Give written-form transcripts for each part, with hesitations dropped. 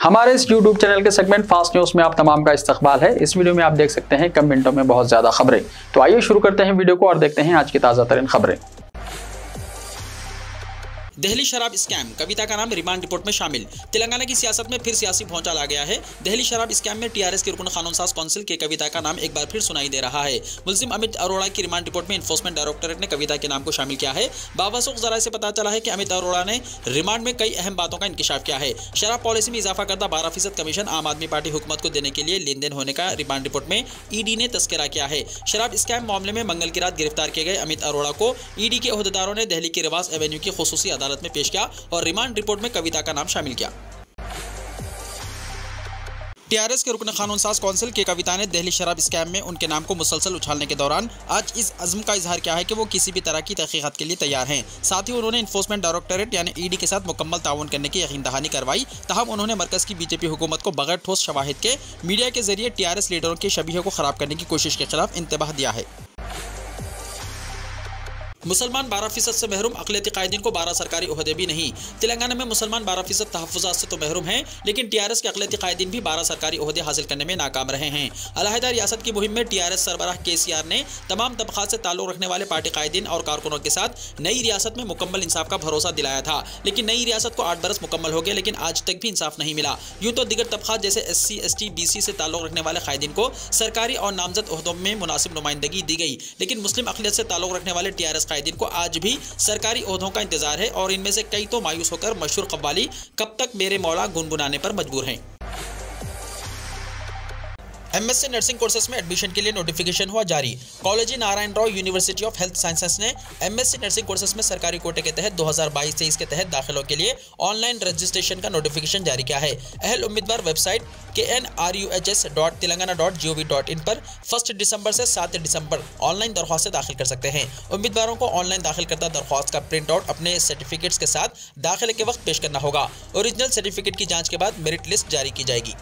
हमारे इस YouTube channel के सेगमेंट फास्ट न्यूज में आप तमाम का इस्तकबाल है। इस वीडियो में आप देख सकते हैं कम मिनटों में बहुत ज्यादा खबरें। तो आइए शुरू करते हैं वीडियो को और देखते हैं आज की ताजा तरीन खबरें। दिल्ली शराब स्कैम, कविता का नाम रिमांड रिपोर्ट में शामिल। तेलंगाना की सियासत में फिर सियासी भौचाल आ गया है। दिल्ली शराब स्कैम में टीआरएस के रुकन कानून साज काउंसिल के कविता का नाम एक बार फिर सुनाई दे रहा है। मुलजिम अमित अरोड़ा की रिमांड रिपोर्ट में इन्फोर्समेंट डायरेक्टोरेट ने कविता के नाम को शामिल किया है। बावसूख जराये से पता चला है कि अमित अरोड़ा ने रिमांड में कई अहम बातों का इंकशाफ किया है। शराब पॉलिसी में इजाफा करता 12% कमीशन आम आदमी पार्टी हुकूमत को देने के लिए लेन देन होने का रिमांड रिपोर्ट में ईडी ने तस्करा किया है। शराब स्कैम मामले में मंगल की रात गिरफ्तार किए गए अमित अरोड़ा को ईडी के ओहदेदारों ने दिल्ली की रिवाज एवेन्यू की खुसूसी अदालत में पेश किया और रिमांड रिपोर्ट में कविता का नाम शामिल किया। टीआरएस के रुकन कानून साज काउंसिल के कविता ने दिल्ली शराब स्कैम में उनके नाम को मुसलसल उछालने के दौरान आज इस अज़्म का इजहार किया है कि वो किसी भी तरह की तहकीकात के लिए तैयार हैं। साथ ही उन्होंने इन्फोर्समेंट डायरेक्टोरेट यानी ईडी के साथ मुकम्मल ताउन करने की यकीन दहानी करवाई। तहम उन्होंने मरकज की बीजेपी हुकूमत को बगैर ठोस शवाहिद के मीडिया के जरिए टीआरएस लीडरों की शबीह को खराब करने की कोशिश के खिलाफ इंतबाह दिया है। मुसलमान 12% से महरूम, अक़लियती कायदीन को 12 सरकारी ओहदे भी नहीं। तेलंगाना में मुसलमान 12% तहफ़्फ़ुज़ात से तो महरूम हैं, लेकिन टीआरएस के अक़लियती कायदीन भी 12 सरकारी ओहदे हासिल करने में नाकाम रहे हैं। अलहदा रियासत की मुहिम में टीआरएस सरबराह केसीआर ने तमाम तबक़ात से ताल्लुक़ रखने वाले पार्टी कायदीन और कारकुनों के साथ नई रियासत में मुकम्मल इंसाफ का भरोसा दिलाया था। लेकिन नई रियासत को 8 बरस मुकम्मल हो गए, लेकिन आज तक भी इंसाफ नहीं मिला। यूँ तो दिगर तबक़ात जैसे SC, ST, BC से ताल्लुक़ रखने वाले कायदीन को सरकारी और नामजद ओहदों में मुनासिब नुमाइंदगी दी गई, लेकिन मुस्लिम अक़लियत से ताल्लुक़ रखने वाले टीआरएस कायदीन को आज भी सरकारी ओहदों का इंतजार है और इनमें से कई तो मायूस होकर मशहूर कव्वाली कब तक मेरे मौला गुनगुनाने पर मजबूर हैं। MSc नर्सिंग कोर्सेज में एडमिशन के लिए नोटिफिकेशन हुआ जारी। College Narayan Rao university of health sciences ने MSc नर्सिंग कोर्सेज में सरकारी कोटे के तहत 2022-23 के तहत दाखिलों के लिए ऑनलाइन रजिस्ट्रेशन का नोटिफिकेशन जारी किया है। अहल उम्मीदवार वेबसाइट knruhs.telangana.gov.in पर 1 दिसंबर से 7 दिसंबर ऑनलाइन दरख्वास्तें दाखिल कर सकते हैं। उम्मीदवारों को ऑनलाइन दाखिल करता दरख्वास्त का प्रिंट आउट अपने सर्टिफिकेट्स के साथ दाखिले के वक्त पेश करना होगा। ओरिजिनल सर्टिफिकेट की जाँच के बाद मेरिट लिस्ट जारी की जाएगी।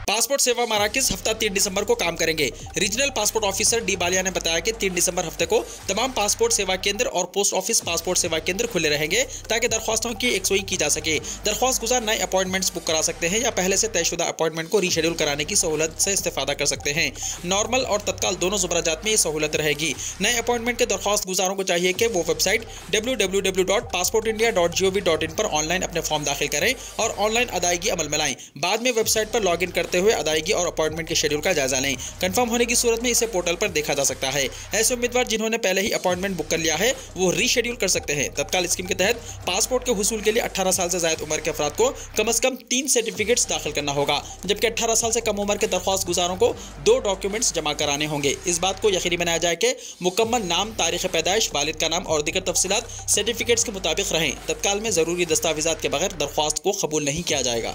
पासपोर्ट सेवा मराकज़ हफ्ता 3 दिसंबर को काम करेंगे। Regional passport officer D Ballia ने बताया कि 3 दिसंबर हफ्ते को तमाम पासपोर्ट सेवा केंद्र और पोस्ट ऑफिस पासपोर्ट सेवा केंद्र खुले रहेंगे ताकि दरख्वास्तों की एकसुई की जा सके। दरख्वास्त गुजार नए अपॉइंटमेंट्स बुक करा सकते हैं या पहले से तयशुदा अपॉइंटमेंट को रीशेड्यूल कराने की सहूलत से इस्तेफादा कर सकते हैं। नॉर्मल और तत्काल दोनों ज़ुमराजात में ये सहूलत रहेगी। नए अपॉइंटमेंट के दरख्वास्त गुजारों को चाहिए कि वो वेबसाइट www.passportindia.gov.in पर ऑनलाइन अपने फॉर्म दाखिल करें और ऑनलाइन अदायगी अमल में लाएं। बाद में वेबसाइट पर लॉग इन करते हुए अदायगी और अपॉइंटमेंट के शेड्यूल का जायजा लें। कंफर्म होने की सूरत में इसे पोर्टल पर देखा जा सकता है। ऐसे उम्मीदवार जिन्होंने पहले ही अपॉइंटमेंट बुक कर लिया है वो रीशेड्यूल कर सकते हैं। तत्काल स्कीम के तहत पासपोर्ट के हुसूल के लिए 18 साल से ज़ायद उम्र के अफराद को कम से कम 3 सर्टिफिकेट्स दाखिल करना होगा, जबकि 18 साल से कम उम्र के दरख्वास्त गुजारों को 2 डॉक्यूमेंट्स जमा कराने होंगे। इस बात को यकीनी बनाया जाए कि मुकम्मल नाम, तारीख पैदाइश, वालिद का नाम और दीगर तफसीलात सर्टिफिकेट्स के मुताबिक रहें। तत्काल में ज़रूरी दस्तावेज़ात के बगैर दरख्वास्त को कबूल नहीं किया जाएगा।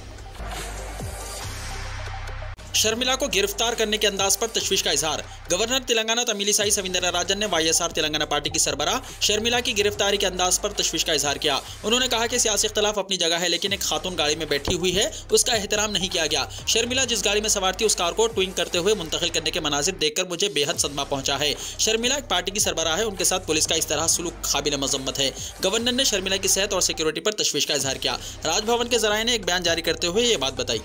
शर्मिला को गिरफ्तार करने के अंदाज पर तशवीश का इजहार। गवर्नर तेलंगाना तमिलिसाई सविंदराराजन ने YSR तेलंगाना पार्टी की सरबराह शर्मिला की गिरफ्तारी के अंदाज पर तशवीश का इजहार किया। उन्होंने कहा कि सियासी इख्तिलाफ अपनी जगह है, लेकिन एक खातून गाड़ी में बैठी हुई है, उसका एहतराम नहीं किया गया। शर्मिला जिस गाड़ी में सवार थी उस कार को ट्विंग करते हुए मुंतकिल करने के मनाजिर देखकर मुझे बेहद सदमा पहुंचा है। शर्मिला एक पार्टी की सरबराह है, उनके साथ पुलिस का इस तरह सुलूक काबिल मजम्मत है। गवर्नर ने शर्मिला की सेहत और सिक्योरिटी पर तशवीश का इजहार किया। राजभवन के जराये ने एक बयान जारी करते हुए ये बात बताई।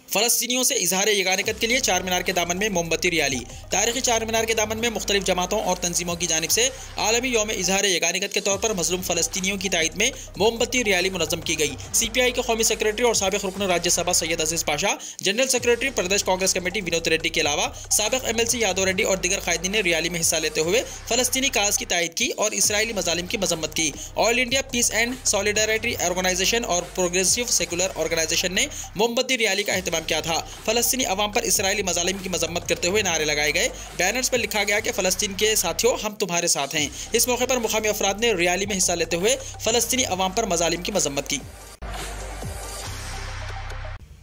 फ़लस्तीनियों से इजहार यगानिकत के लिए चार मीनार के दामन में मोमबत्ती रैली। तारीखी चार मीनार के दामन में मुख्तलिफ जमातों और तंजीमों की जानिब से आलमी यौम इजहार यगानिकत के तौर पर मजलूम फ़लस्तीनियों की तायद में मोमबत्ती रैली मुनज़्ज़म की गई। CPI के कौमी सेक्रेटरी और साबिक़ रुकन राज्यसभा सैयद अजीज़ पाशा, जनरल सेक्रेटरी प्रदेश कांग्रेस कमेटी विनोद रेड्डी के अलावा साबिक़ MLC यादव रेड्डी और दीगर कायदीन ने रैली में हिस्सा लेते हुए फ़लस्तीनी काज की तायद की और इसराइली मज़ालिम की मजम्मत की। All India peace and solidarity organisation और प्रोग्रेसिव सेकुलर ऑर्गेनाइजेशन ने मोमबत्ती रैली का एहतमाम किया था। फ़लस्तीनी अवाम पर इसराइली मज़ालिम की मजम्मत करते हुए नारे लगाए गए। बैनर्स पर लिखा गया कि फ़लस्तीन के साथियों, हम तुम्हारे साथ हैं। इस मौके पर मुकामी अफराद ने रैली में हिस्सा लेते हुए फ़लस्तीनी अवाम पर मज़ालिम की मजम्मत की।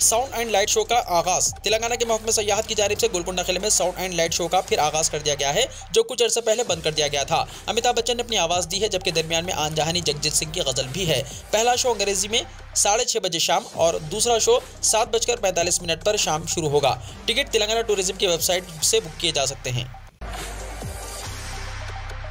साउंड एंड लाइट शो का आगाज। तेलंगाना के महकमे सयाहत की जानिब से गोलकुंडा किले में साउंड एंड लाइट शो का फिर आगाज कर दिया गया है, जो कुछ अर्से पहले बंद कर दिया गया था। अमिताभ बच्चन ने अपनी आवाज़ दी है, जबकि दरमियान में आन जहानी जगजीत सिंह की गज़ल भी है। पहला शो अंग्रेजी में 6:30 बजे शाम और दूसरा शो 7:45 पर शाम शुरू होगा। टिकट तेलंगाना टूरिज्म की वेबसाइट से बुक किए जा सकते हैं।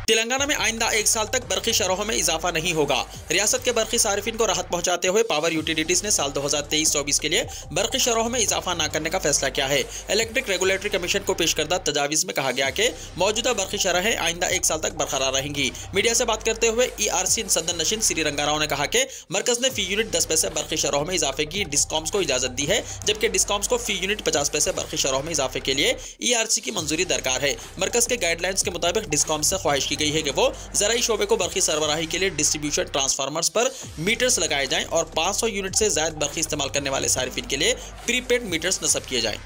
तेलंगाना में आइंदा 1 साल तक बरकी शरहों में इजाफा नहीं होगा। रियासत के बरकी सारिफिन को राहत पहुंचाते हुए पावर यूटिलिटीज ने साल 2023-24 के लिए बरकी शरहों में इजाफा न करने का फैसला किया है। इलेक्ट्रिक रेगुलेटरी कमीशन को पेश करदा तजावीज में कहा गया कि मौजूदा बरकी शरहें आइंदा 1 साल तक बरकरार रहेंगी। मीडिया से बात करते हुए ERC सदन नशीन श्री रंगाराव ने कहा कि मरकज ने फी यूनिट 10 पैसे बरकी शरहों में इजाफे की डिस्कॉम्स को इजाजत दी है, जबकि डिस्कॉम्स को फी यूनिट 50 पैसे बरकी शरहों में इजाफे के लिए ERC की मंजूरी दरकार है। मरकज के गाइडलाइंस के मुताबिक डिस्कॉम्स से ख्वाहिश की गई है कि वो ज़राई शोबे को बरकी सरबराही के लिए डिस्ट्रीब्यूशन ट्रांसफार्मर्स पर मीटर्स लगाए जाएं और 500 यूनिट से ज़ायद बरकी इस्तेमाल करने वाले सारिफिन के लिए प्रीपेड मीटर्स नस्ब किए जाएं।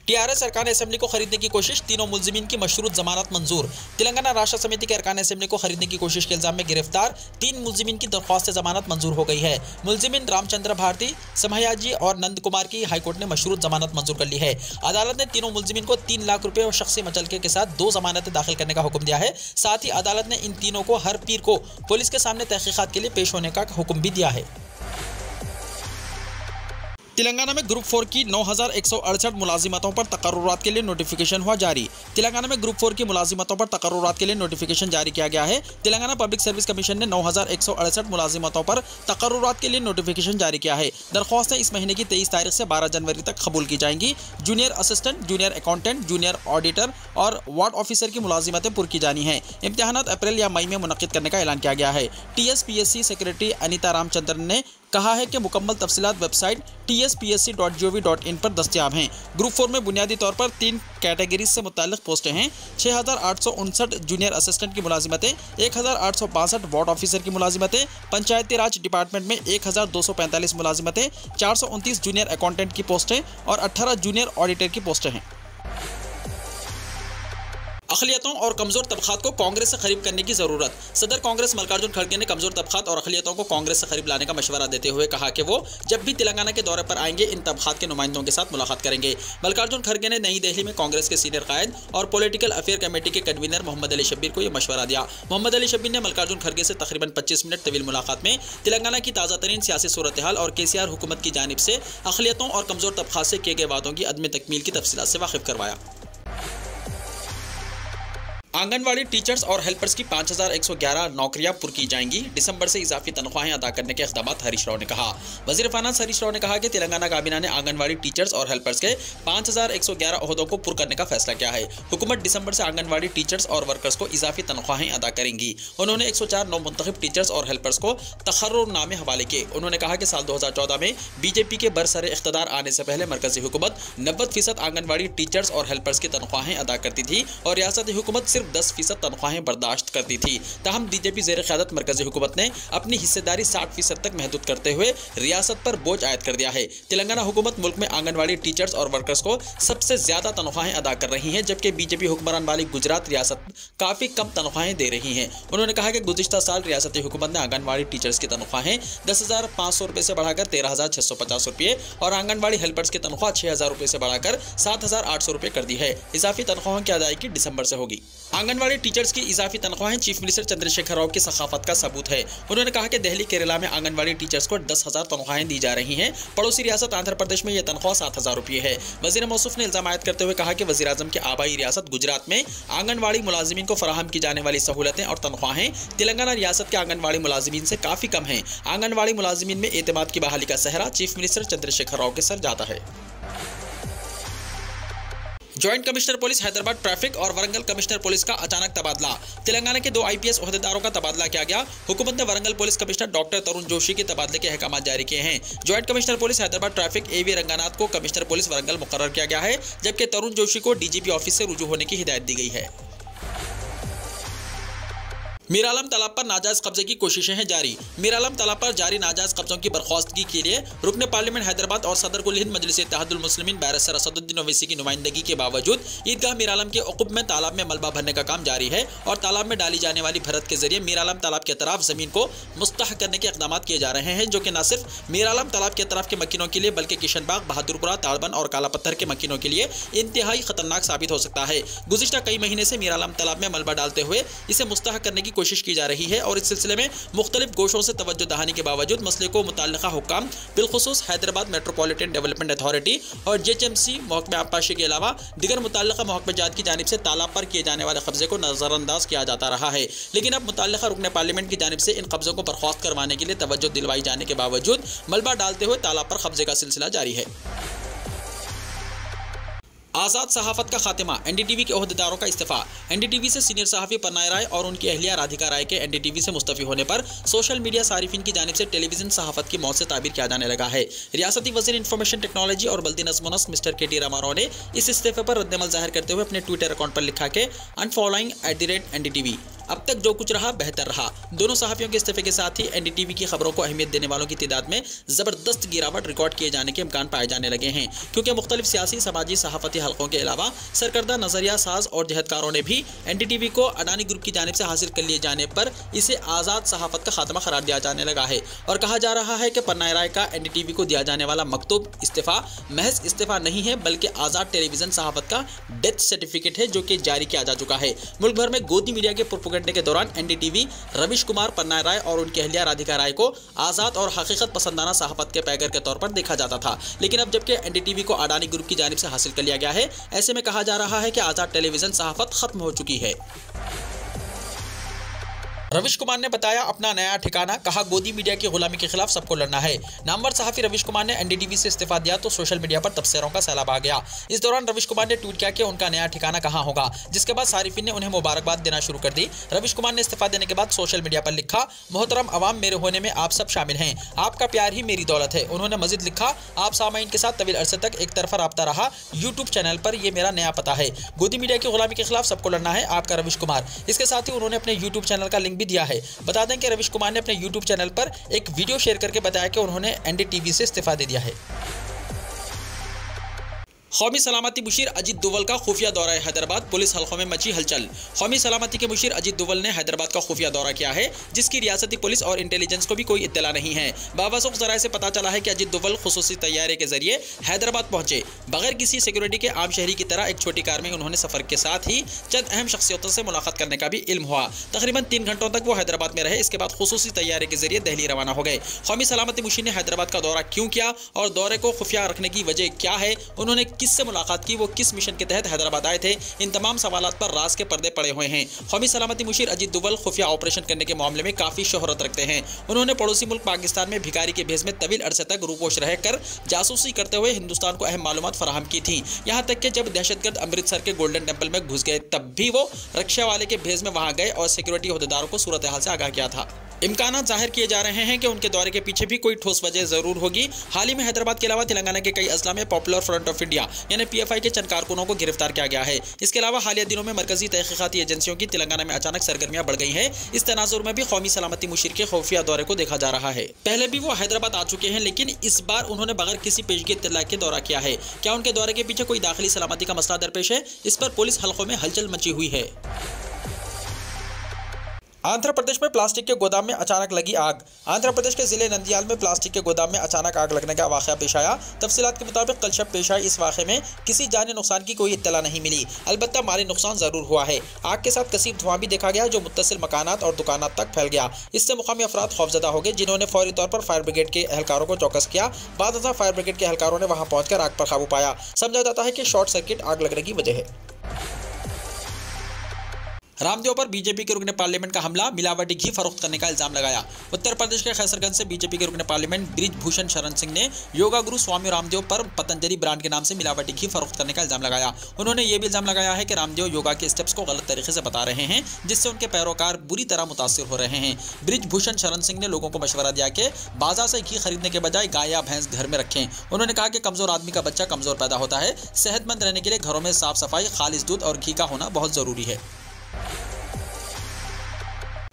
TRS अरकान असेंबली को खरीदने की कोशिश, तीनों मुलजिमीन की मशरूत जमानत मंजूर। तेलंगाना राष्ट्र समिति के अरकान असेंबली को खरीदने की कोशिश के इल्जाम में गिरफ्तार 3 मुलजिमीन की दरख्वास्त जमानत मंजूर हो गई है। मुलजिमीन रामचंद्र भारती, समहयाजी और नंद कुमार की हाईकोर्ट ने मशरूत जमानत मंजूर कर ली है। अदालत ने तीनों मुलजिमीन को 3 लाख रुपए और शख्सी मचलके के साथ 2 जमानतें दाखिल करने का हुक्म दिया है। साथ ही अदालत ने इन तीनों को हर पीर को पुलिस के सामने तहकीकात के लिए पेश होने का हुक्म भी दिया है। तेलंगाना में ग्रुप 4 की 9168 मुलाजिमतों पर तकर्रुरात के लिए नोटिफिकेशन हुआ जारी। तेलंगाना में ग्रुप 4 की मुलाजिमतों पर तकर्रुरात के लिए नोटिफिकेशन जारी किया गया है। तेलंगाना पब्लिक सर्विस कमीशन ने 9168 मुलाजिमतों पर तकर्रुरात के लिए नोटिफिकेशन जारी किया है। दरख्वास्तें इस महीने की 23 तारीख से 12 जनवरी तक कबूल की जाएंगी। Junior assistant, junior accountant, junior auditor और वार्ड ऑफिसर की मुलाजिमतें पुर की जानी है। इम्तिहानात अप्रैल या मई में मुनक्किद करने का ऐलान किया गया है। TSPSC सेक्रेटरी अनीता रामचंद्रन ने कहा है कि मुकम्मल तफसीलात वेबसाइट tspsc.gov.in पर दस्तियाब हैं। ग्रुप 4 में बुनियादी तौर पर 3 कैटेगरीज से मुताल्लिक पोस्टें हैं। 6859 जूनियर असिस्टेंट की मुलाजिमतें, 1862 वार्ड ऑफिसर की मुलाजिमतें, पंचायती राज डिपार्टमेंट में 1245 मुलाजिमतें, 429 जूनियर अकाउंटेंट की पोस्टें और 18 जूनियर ऑडिटर की पोस्टें हैं। अक़लियतों और कमज़ोर तबक़ात को कांग्रेस से करीब करने की ज़रूरत। सदर कांग्रेस मल्लिकार्जुन खड़गे ने कमज़ोर तबक़ात और अक़लियतों को कांग्रेस से करीब लाने का मशवरा देते हुए कहा कि वो जब भी तेलंगाना के दौरे पर आएंगे इन तबक़ात के नुमाइंदों के साथ मुलाकात करेंगे। मल्लिकार्जुन खड़गे ने नई दिल्ली में कांग्रेस के सीनियर कायद और पॉलिटिकल अफेयर कमेटी के कन्वीनर मोहम्मद अली शब्बीर को यह मशवरा दिया। मोहम्मद अली शब्बीर ने मल्लिकार्जुन खड़गे से तकरीबन 25 मिनट तवील मुलाकात में तेलंगाना की ताज़ा तरीन सियासी सूरत हाल और KCR हुकूमत की जानिब से अक़लियतों और कमज़ोर तबक़ात से किए गए वादों की अदम तकमील की तफसीलात से वाकिफ़ करवाया। आंगनवाड़ी टीचर्स और हेल्पर्स की 5111 नौकरियां पुर की जाएंगी। दिसंबर से इजाफी तनख्वाहें अदा करने के इक़दाम हरीश राव ने कहा। वज़ीर फाइनेंस हरीश राव ने कहा कि तेलंगाना काबीना ने आंगनवाड़ी टीचर्स और हेल्पर्स के 5111 ओहदों को पुर करने का फैसला किया है। हुकूमत दिसंबर से आंगनवाड़ी टीचर्स और वर्कर्स को इजाफी तनख्वाहें अदा करेंगी। उन्होंने 104 नौ मुंतखब टीचर्स और हेल्पर्स को तकर्रुरनामे हवाले किए। उन्होंने कहा कि साल 2014 में BJP के बरसरे इख्तदार आने से पहले मरकजी हुकूमत 90% आंगनवाड़ी टीचर्स और हेल्पर्स की तनख्वाहें अदा करती थी और रियासती हुकूमत सिर्फ 10% तनख्वाहें बर्दाश्त करती थी। ताहम BJP ज़ेर क़यादत मरकजी हुकूमत ने अपनी हिस्सेदारी 60% तक महदूद करते हुए रियासत पर बोझ आयद कर दिया है। तेलंगाना हुकूमत मुल्क में आंगनवाड़ी टीचर्स और वर्कर्स को सबसे ज्यादा तनख्वाहें अदा कर रही है, जबकि BJP हुक्मरान वाली गुजरात रियासत काफी कम तनख्वाहें दे रही है। उन्होंने कहा कि गुज़िश्ता साल रियासती हुकूमत ने आंगनवाड़ी टीचर्स की तनख्वाहें 10,500 रुपये से बढ़ाकर 13,650 रुपये और आंगनवाड़ी हेल्पर्स की तनख्वाह 6,000 रुपये से बढ़ाकर 7,800 रुपये कर दी है। इजाफी तनख्वाहों की अदायगी दिसंबर से होगी। आंगनवाड़ी टीचर्स की इजाफी तनख्वाहें चीफ मिनिस्टर चंद्रशेखर राव की सखाफत का सबूत है। उन्होंने कहा कि दिल्ली केरला में आंगनवाड़ी टीचर्स को 10,000 तनख्वाहें दी जा रही हैं। पड़ोसी रियासत आंध्र प्रदेश में यह तनख्वाह 7,000 रुपये है। वजीर मौसूफ ने इल्जाम आयद करते हुए कहा कि वज़ीर आज़म की आबाई रियासत गुजरात में आंगनवाड़ी मुलाजिमीन को फराहम की जाने वाली सहूलतें और तनख्वाहें तेलंगाना रियासत के आंगनवाड़ी मुलाजिमीन से काफ़ी कम हैं। आंगनवाड़ी मुलाजिमीन में एतमाद की बहाली का सहरा चीफ मिनिस्टर चंद्रशेखर राव के सर जाता है। Joint commissioner police Hyderabad traffic और वरंगल कमिश्नर पुलिस का अचानक तबादला। तेलंगाना के 2 IPS ओहदेदारों का तबादला किया गया। हुकूमत ने वरंगल पुलिस कमिश्नर डॉक्टर तरुण जोशी के तबादले के अहकाम जारी किए हैं। Joint commissioner police Hyderabad traffic AV Ranganath को कमिश्नर पुलिस वरंगल मुकर्रर किया गया है, जबकि तरुण जोशी को DGP ऑफिस से रुजू होने की हिदायत दी गई है। मीरालम तालाब पर नाजायज कब्जे की कोशिशें हैं जारी। मीरालम तालाब पर जारी नाजायज कब्जों की बर्खास्तगी के लिए रुकन पार्लियामेंट हैदराबाद और सदर कुल हिंद मजलिस इत्तेहादुल मुस्लिमीन बैरिस्टर असदुद्दीन ओवैसी की नुमाइंदगी के बावजूद ईदगाह मीरालम के उक़ूब में तालाब में मलबा भरने का काम जारी है और तालाब में डाली जाने वाली भरत के जरिए मीरालम तालाब के अतराफ जमीन को मुस्तह करने के इक़दाम किए जा रहे हैं, जो कि न सिर्फ मीरालम तालाब के अतराफ के मकीनों के लिए बल्कि किशनबाग, बहादुरपुरा, ताड़बन और काला पत्थर के मकीनों के लिए इंतहाई खतरनाक साबित हो सकता है। गुज़िश्ता कई महीने से मीरालम तालाब में मलबा डालते हुए इसे मुस्तह करने की कोशिश की जा रही है और इस सिलसिले में मुख्तलिफ गोशों से तवज्जो दहानी के बावजूद मसले को मुतल्लिका हुक्काम बिलखुसूस हैदराबाद मेट्रोपॉलिटन डेवलपमेंट अथॉरिटी और JHMC महकमा आबपाशी के अलावा दिगर मुतल्लिका महकमेजात की जानिब से तालाब पर किए जाने वाले कब्जे को नजरअंदाज किया जाता रहा है। लेकिन अब मुतल्लिका रुकन पार्लियामेंट की जानिब से इन कब्जों को बर्खास्त करवाने के लिए तवज्जो दिलवाई जाने के बावजूद मलबा डालते हुए तालाब पर कब्जे का सिलसिला जारी है। आज़ाद सहाफ़त का खात्मा, NDTV के ओहदेदारों का इस्तीफ़ा। NDTV से सीनियर सहाफ़ी पन्ना राय और उनकी अहलिया राधिका राय के NDTV से मुस्तफ़ी होने पर सोशल मीडिया सारिफिन की जानिब से टेलीविज़न सहाफ़त की मौत से ताबीर किया जाने लगा है। रियासती वज़ीर इंफॉर्मेशन टेक्नोलॉजी और बल्दी नज़्म व नस्क़ मिस्टर KT रामाराव ने इस इस्तीफ़े पर रद्दअमल ज़ाहिर करते हुए अपने ट्विटर अकाउंट पर लिखा कि अनफॉलोइंग @NDTV, अब तक जो कुछ रहा बेहतर रहा। दोनों सहाफ़ियों के इस्तीफ़े के साथ ही NDTV की खबरों को अहमियत देने वालों की तादाद में ज़बरदस्त गिरावट रिकॉर्ड किए जाने के इम्कान पाए जाने लगे हैं, क्योंकि मुख्तलिफ सियासी समाजी सहाफ़ती हल्कों के अलावा सरकर्दा नजरिया साज और जहदकारों ने भी NDTV को अडानी ग्रुप की जानिब से हासिल कर लिए जाने पर इसे आज़ाद सहाफ़त का खात्मा करार दिया जाने लगा है। और कहा जा रहा है कि पन्ना राय का NDTV को दिया जाने वाला मकतूब इस्तीफ़ा महज इस्तीफ़ा नहीं है, बल्कि आज़ाद टेलीविज़न सहाफ़त का डेथ सर्टिफिकेट है, जो कि जारी किया जा चुका है। मुल्क भर में गोदी मीडिया के प्रोपेगेंडे के दौरान NDTV रविश कुमार, पन्ना राय और उनकी अहलिया राधिका राय को आज़ाद और हकीकत पसंदाना सहाफ़त के पैगर के तौर पर देखा जाता था। लेकिन अब जबकि NDTV को अडानी ग्रुप की जानिब से हासिल कर लिया गया है, ऐसे में कहा जा रहा है कि आज़ाद टेलीविज़न सहाफ़त खत्म हो चुकी है। रविश कुमार ने बताया अपना नया ठिकाना, कहा गोदी मीडिया की गुलामी के खिलाफ सबको लड़ना है। नामवर सहाफ़ी रविश कुमार ने NDTV से इस्तीफा दिया तो सोशल मीडिया पर तबसरों का सैलाब आ गया। इस दौरान रविश कुमार ने ट्वीट किया कि उनका नया ठिकाना कहाँ होगा, जिसके बाद सारिफिन ने उन्हें मुबारकबाद देना शुरू कर दी। रविश कुमार ने इस्तीफा देने के बाद सोशल मीडिया पर लिखा, मोहतरम अवाम, मेरे होने में आप सब शामिल हैं, आपका प्यार ही मेरी दौलत है। उन्होंने मजीद लिखा, आप सामाइन के साथ तवील अरसे तक एक तरफा रब्ता रहा, यूट्यूब चैनल पर यह मेरा नया पता है। गोदी मीडिया की गुलामी के खिलाफ सबको लड़ना है, आपका रविश कुमार। इसके साथ ही उन्होंने अपने यूट्यूब चैनल का लिंक भी दिया है। बता दें कि रविश कुमार ने अपने यूट्यूब चैनल पर एक वीडियो शेयर करके बताया कि उन्होंने NDTV से इस्तीफा दे दिया है। कौमी सलामती मुशीर अजीत दोवल का खुफिया दौरा हैदराबाद, पुलिस हल्कों में मची हलचल। कौमी सलामती के मुशीर अजीत दोवल ने हैदराबाद का खुफिया दौरा किया है, जिसकी रियासती पुलिस और इंटेलिजेंस को भी कोई इत्तला नहीं है। बावसूख ज़राए से पता चला है कि अजीत दोवल खुसूसी तैयारे के जरिए हैदराबाद पहुंचे। बगैर किसी सिक्योरिटी के आम शहरी की तरह एक छोटी कार में उन्होंने सफर के साथ ही चंद अहम शख्सियतों से मुलाकात करने का भी इल्म हुआ। तकरीबन 3 घंटों तक वो हैदराबाद में रहे। इसके बाद खुसूसी तैयारे के जरिए दिल्ली रवाना हो गए। कौमी सलामती मुशीर ने हैदराबाद का दौरा क्यों किया और दौरे को खुफिया रखने की वजह क्या है, उन्होंने किससे मुलाकात की, किस मिशन के तहत हैदराबाद आए थे, इन तमाम सवालात पर राज के पर्दे पड़े हुए हैं। कौमी सलामती मुशीर अजीत दोवल खुफिया ऑपरेशन करने के मामले में काफी शोहरत रखते हैं। उन्होंने पड़ोसी मुल्क पाकिस्तान में भिखारी के भेष में तवील अरसे तक रूपोश रहकर जासूसी करते हुए हिंदुस्तान को अहम मालूमात फराहम की थी। यहाँ तक कि जब दहशतगर्द अमृतसर के गोल्डन टेम्पल में घुस गए, तब भी वो रक्षा वाले के भेष में वहां गए और सिक्योरिटी ओहदेदारों को सूरत हाल से आगाह किया था। इम्कान जाहिर किए जा रहे हैं कि उनके दौरे के पीछे भी कोई ठोस वजह जरूर होगी। हाल ही में हैदराबाद के अलावा तेलंगाना के कई अजला में पॉपुलर फ्रंट ऑफ इंडिया यानी PFI के चंद कारकुनों को गिरफ्तार किया गया है। इसके अलावा हालिया दिनों में मरकजी तहकीकाती एजेंसियों की तेलंगाना में अचानक सरगर्मियां बढ़ गई हैं। इस तनाजुर में भी कौमी सलामती मुशीर के खुफिया दौरे को देखा जा रहा है। पहले भी वो हैदराबाद आ चुके हैं, लेकिन इस बार उन्होंने बगैर किसी पेशगी इत्तला के दौरा किया है। क्या उनके दौरे के पीछे कोई दाखिली सलामती का मसला दरपेश है? इस पर पुलिस हल्कों में हलचल मची हुई है। आंध्र प्रदेश में प्लास्टिक के गोदाम में अचानक लगी आग। आंध्र प्रदेश के जिले नंदियाल में प्लास्टिक के गोदाम में अचानक आग लगने का वाक़या पेश आया। तफसीलात के मुताबिक कल शब पेश आई इस वाक़े में किसी जानी नुकसान की कोई इत्तला नहीं मिली, अलबत्ता माली नुकसान ज़रूर हुआ है। आग के साथ कसीब धुआं भी देखा गया, जो मुत्तसिल मकानात और दुकानात तक फैल गया। इससे मुकामी अफराद खौफजदा हो गए, जिन्होंने फौरी तौर पर फायर ब्रिगेड के एहलकारों को चौकस किया। बाद फायर ब्रिगेड के एहलकारों ने वहाँ पहुँचकर आग पर काबू पाया। समझा जाता है कि शॉर्ट सर्किट आग लगने की वजह है। रामदेव पर बीजेपी के रुकने पार्लियामेंट का हमला, मिलावटी घी फरोख्त करने का इल्जाम लगाया। उत्तर प्रदेश के खैसरगंज से बीजेपी के रुकने पार्लियामेंट ब्रिजभूषण शरण सिंह ने योगा गुरु स्वामी रामदेव पर पतंजलि ब्रांड के नाम से मिलावटी घी फरोख्त करने का इल्जाम लगाया। उन्होंने ये भी इल्जाम लगाया है कि रामदेव योगा के स्टेप्स को गलत तरीके से बता रहे हैं, जिससे उनके पैरोकार बुरी तरह मुतासिर हो रहे हैं। ब्रिजभूषण शरण सिंह ने लोगों को मशवरा दिया कि बाजार से घी खरीदने के बजाय गाय या भैंस घर में रखें। उन्होंने कहा कि कमजोर आदमी का बच्चा कमजोर पैदा होता है। सेहतमंद रहने के लिए घरों में साफ सफाई, खालिस दूध और घी का होना बहुत जरूरी है।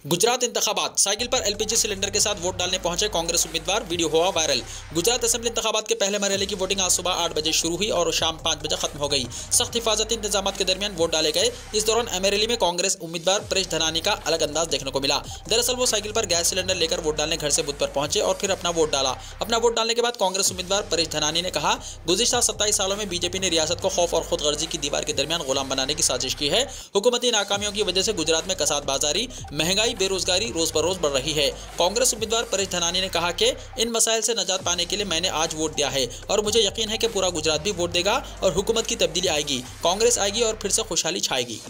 गुजरात इंतखाबात, साइकिल पर LPG सिलेंडर के साथ वोट डालने पहुंचे कांग्रेस उम्मीदवार, वीडियो हुआ वायरल। गुजरात असेंबली इंतखाबात के पहले मरहले की वोटिंग आज सुबह 8 बजे शुरू हुई और शाम 5 बजे खत्म हो गई। सख्त हिफाजती इंतजाम के दरमियान वोट डाले गए। इस दौरान अमेरेली में कांग्रेस उम्मीदवार परेश धनानी का अलग अंदाज देखने को मिला। दरअसल वो साइकिल पर गैस सिलेंडर लेकर वोट डालने घर से बूथ पर पहुंचे और फिर अपना वोट डाला। अपना वोट डालने के बाद कांग्रेस उम्मीदवार परेश धनानी ने कहा, गुज़िश्ता 27 सालों में बीजेपी ने रियासत को खौफ और खुदगर्जी की दीवार के दरमियान गुलाम बनाने की साजिश की है। हुकूमती नाकामियों की वजह से गुजरात में कसादबाजारी, महंगाई महंगाई, बेरोजगारी रोज बरोज बढ़ रही है। कांग्रेस उम्मीदवार परेश धनानी ने कहा कि इन मसाइल से निजात पाने के लिए मैंने आज वोट दिया है और मुझे यकीन है कि पूरा गुजरात भी वोट देगा और हुकूमत की तब्दीली आएगी, कांग्रेस आएगी और फिर से खुशहाली छाएगी।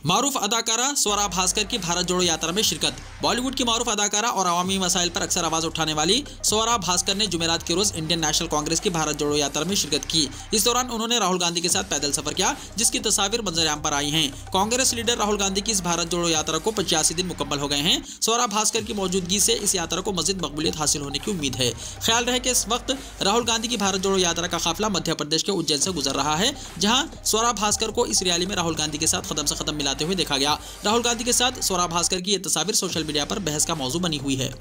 मारूफ अदाकारा स्वरा भास्कर की भारत जोड़ो यात्रा में शिरकत। बॉलीवुड की मारूफ अदाकारा और अवामी मसाइल पर अक्सर आवाज उठाने वाली स्वरा भास्कर ने जुमेरात के रोज इंडियन नेशनल कांग्रेस की भारत जोड़ो यात्रा में शिरकत की। इस दौरान उन्होंने राहुल गांधी के साथ पैदल सफर किया, जिसकी तस्वीर मंजर-ए-आम पर आई हैं। कांग्रेस लीडर राहुल गांधी की इस भारत जोड़ो यात्रा को 85 दिन मुकम्मल हो गए हैं। स्वरा भास्कर की मौजूदगी से इस यात्रा को मजीद मकबूलियत हासिल होने की उम्मीद है। ख्याल रहे कि इस वक्त राहुल गांधी की भारत जोड़ो यात्रा का काफिला मध्य प्रदेश के उज्जैन से गुजर रहा है, जहां स्वरा भास्कर को इस रैली में राहुल गांधी के साथ कदम से कदम मिलाते हुए देखा गया। राहुल गांधी के साथ स्वरा भास्कर की ये तस्वीर सोशल मीडिया पर बहस का मौजू बनी हुई है।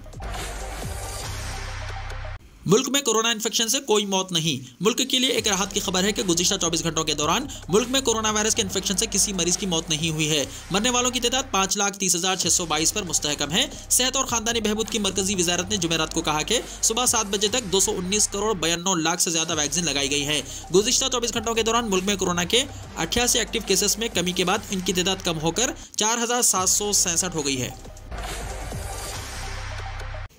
मुल्क में कोरोना इन्फेक्शन से कोई मौत नहीं। मुल्क के लिए एक राहत की खबर है कि गुज़िश्ता 24 घंटों के दौरान मुल्क में कोरोना वायरस के इन्फेक्शन से किसी मरीज की मौत नहीं हुई है। मरने वालों की तादाद 5,30,622 पर मुस्तहकम है। सेहत और खानदानी बहबूद की मरकजी वजारत ने जुमेरात को कहा कि सुबह 7 बजे तक 219 करोड़ 92 लाख से ज्यादा वैक्सीन लगाई गई है। गुज़िश्ता 24 घंटों के दौरान मुल्क में कोरोना के 88 एक्टिव केसेस में कमी के बाद इनकी तादाद कम होकर 4,767 हो गई है।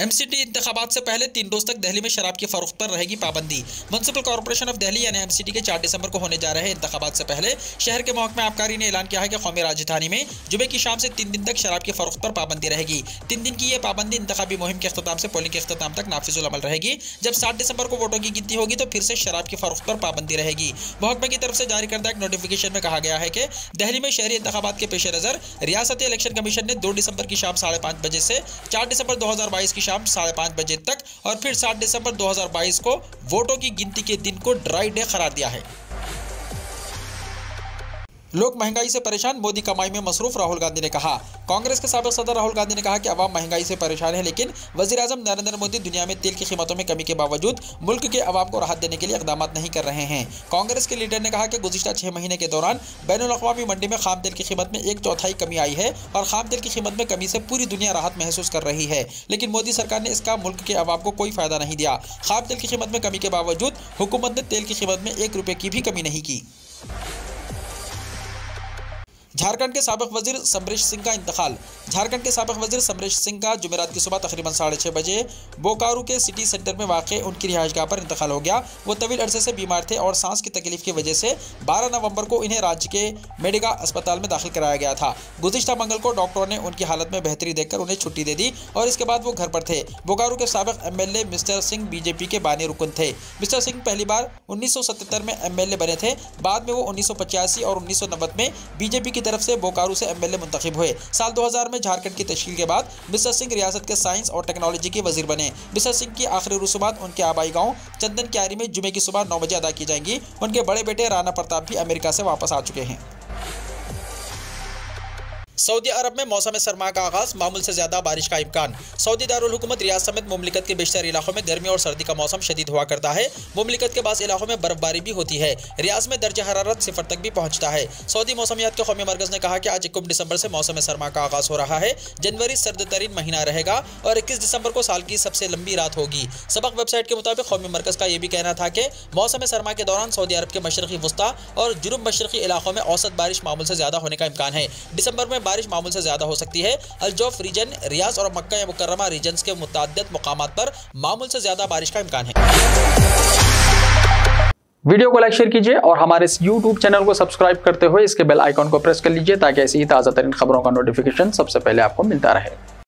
एमसीटी इंतखाबात से पहले 3 रोज तक दिल्ली में शराब की फरोख्त पर रहेगी पाबंदी। म्युनिसिपल कॉर्पोरेशन ऑफ दिल्ली यानी एमसीटी के 4 दिसंबर को होने जा रहे इंतखाबात से पहले शहर के महकमा आबकारी ने ऐलान किया है कि कौमी राजधानी में जुमे की शाम से 3 दिन तक शराब की फरोख्त पर पाबंदी रहेगी। 3 दिन की ये पाबंदी इंतखाबी मुहिम के अख्ताम से पोलिंग के अख्ताम तक नाफिजुल अमल रहेगी। जब 7 दिसंबर को वोटों की गिनती होगी तो फिर से शराब की फरोख्त पर पाबंदी रहेगी। महकमे की तरफ से जारी करदा एक नोटिफिकेशन में कहा गया है कि दिल्ली में शहरी इंतखाबात के पेश नज़र रियासती इलेक्शन कमीशन ने 2 दिसंबर की शाम 5:30 बजे से 4 दिसंबर 2022 की शाम 5:30 बजे तक और फिर 7 दिसंबर 2022 को वोटों की गिनती के दिन को ड्राई डे करार दिया है। लोग महंगाई से परेशान, मोदी कमाई में मसरूफ, राहुल गांधी ने कहा। कांग्रेस के साबिक सदर राहुल गांधी ने कहा कि अवाम महंगाई से परेशान है, लेकिन वज़ीर-ए-आज़म नरेंद्र मोदी दुनिया में तेल की कीमतों में कमी के बावजूद मुल्क के अवाम को राहत देने के लिए इक़दाम नहीं कर रहे हैं। कांग्रेस के लीडर ने कहा कि गुज़िश्ता 6 महीने के दौरान बैनुल-अक़वामी मंडी में खाम तेल की कीमत में 1/4 कमी आई है और खाम तेल की कीमत में कमी से पूरी दुनिया राहत महसूस कर रही है, लेकिन मोदी सरकार ने इसका मुल्क के अवाम को कोई फ़ायदा नहीं दिया। खाम तेल की कीमत में कमी के बावजूद हुकूमत ने तेल की कीमत में 1 रुपये की भी कमी नहीं की। झारखंड के साबिक वजीर समरेश सिंह का इंतकाल। झारखंड के साबिक वजीर समरेश सिंह का जुमेरात की सुबह तकरीबन 6:30 बजे बोकारो के सिटी सेंटर में वाक़ उनकी रिहाइशगाह पर इंतकाल हो गया। वो तवील अरसे से बीमार थे और सांस की तकलीफ की वजह से 12 नवंबर को इन्हें राज्य के मेडिका अस्पताल में दाखिल कराया गया था। गुज़िश्ता मंगल को डॉक्टरों ने उनकी हालत में बेहतरी देखकर उन्हें छुट्टी दे दी और इसके बाद वो घर पर थे। बोकारो के साबिक MLA मिस्टर सिंह बीजेपी के बानी रुकन थे। मिस्टर सिंह पहली बार 1977 में MLA बने थे। बाद में वो 1985 और 1990 में बीजेपी की तरफ से बोकारो से MLA मुंतखब हुए। साल 2000 में झारखंड की तश्कील के बाद मिस्टर सिंह रियासत के साइंस और टेक्नोलॉजी के वजीर बने। मिस्टर सिंह की आखिरी रसूमात उनके आबाई गांव चंदन क्यारी में जुमे की सुबह 9 बजे अदा की जाएंगी। उनके बड़े बेटे राणा प्रताप भी अमेरिका से वापस आ चुके हैं। सऊदी अरब में मौसम सरमा का आगाज, मामूल से ज्यादा बारिश का इम्कान। सऊदी दारुल हुकूमत रियाद समेत मुमलिकत के बेशतर इलाकों में गर्मी और सर्दी का मौसम शदीद हुआ करता है। मुमलिकत के बाज़ इलाकों में बर्फबारी भी होती है। रियाद में दर्जा हरारत 0 तक भी पहुंचता है। सऊदी मौसमियात के कौमी मरकज़ ने कहा कि आज 21 दिसंबर से मौसम सरमा का आगाज हो रहा है। जनवरी सर्द तरीन महीना रहेगा और 21 दिसंबर को साल की सबसे लंबी रात होगी। सबक वेबसाइट के मुताबिक कौमी मरकज़ का यह भी कहना था कि मौसम सरमा के दौरान सऊदी अरब के मशरक़ी वस्ता और जुनूब मशरक़ी इलाकों में औसत बारिश मामूल से ज्यादा होने का इम्कान है। दिसंबर में बारिश मामूल से ज्यादा हो सकती है। अल-जौफ रीजन, रियाज और मक्का या मुकर्रमा रीजन्स के मुतअद्दिद मुकामात पर मामूल से ज्यादा बारिश का इम्कान है। वीडियो को लाइक शेयर कीजिए और हमारे इस YouTube चैनल को सब्सक्राइब करते हुए इसके बेल आइकॉन को प्रेस कर लीजिए ताकि ऐसी ही ताज़ा तरीन खबरों का नोटिफिकेशन सबसे पहले आपको मिलता रहे।